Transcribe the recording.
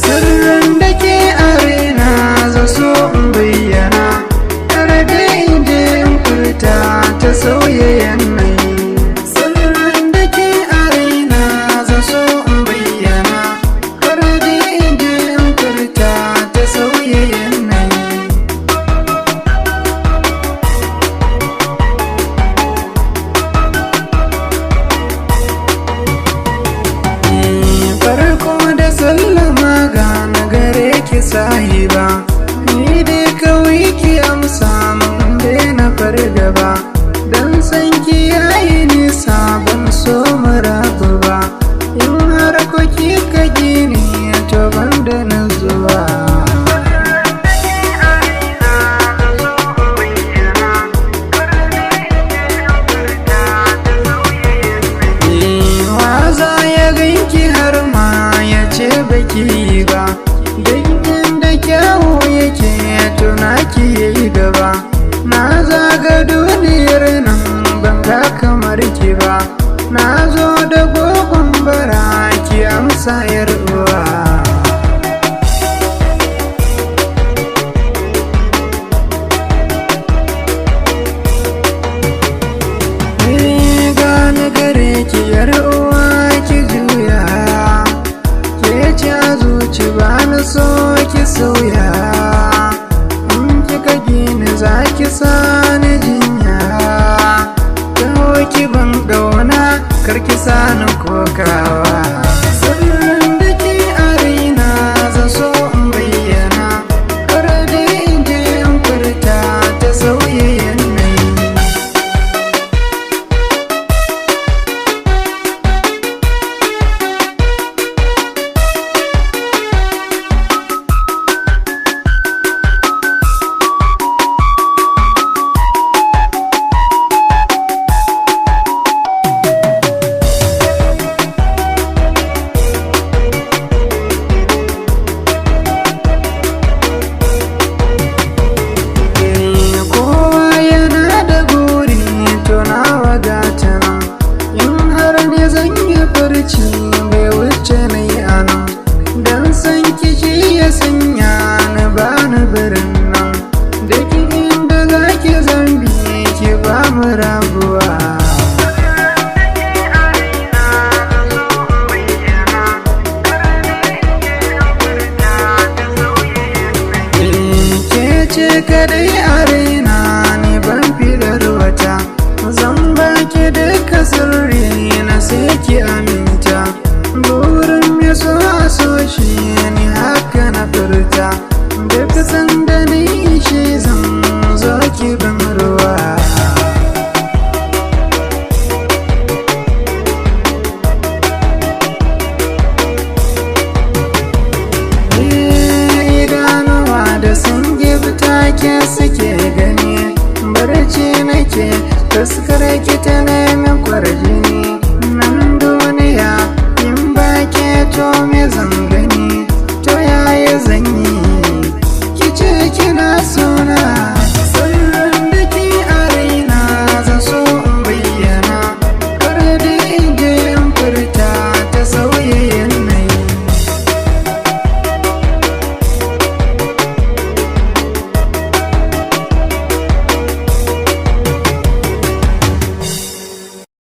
Sirrin da ke a raina zan so in bayyana, kar da in je in furta ta sauya yanayi. Sirrin da ke a raina zan so in bayyana, kar da in je in furta ta sauya yanayi. Farko da sallama ga na gare ki sahiba, ni dai kawai ki amsa mun daina fargaba, dan san ki yayi nisa ban so mu rabu ba, in har ko ki ka gini to ban da na zuwa. Baki ba dangin da kyawu yake tuna ki yi gaba, na zaga duniyar nan ban ga kamar ki ba, na zo da gogon bara ki amsa yar uwa. Gane gare ki yar uwa ki juya, zuci ba na so ki sauya, in kika gini za ki sani jinya, kawo ki ban gauna kar ki sani kokawa. Sirrin da ke a raina zan so in bayyana, kar da in je in furta ta sauya yanayi. Bai wuce na yi anan, don san kishi ya sanya na bani birin nan, da ki inda za ki zambi ki ba mu rabuwa. Ke ce kadai a raina ne ban filar wata, zan baki duka sirri na sai ki aminta, burin ya so a so shi ne haka na furta, duk sanda na yi shi zan zo ki ban ruwa. Idanuwa da sun gifta ke suke gani, barci nake fuskar ki ta neman kwarjini, nan duniya in ba ke to me zan gani, to yaya zan yi ki ce kina sona.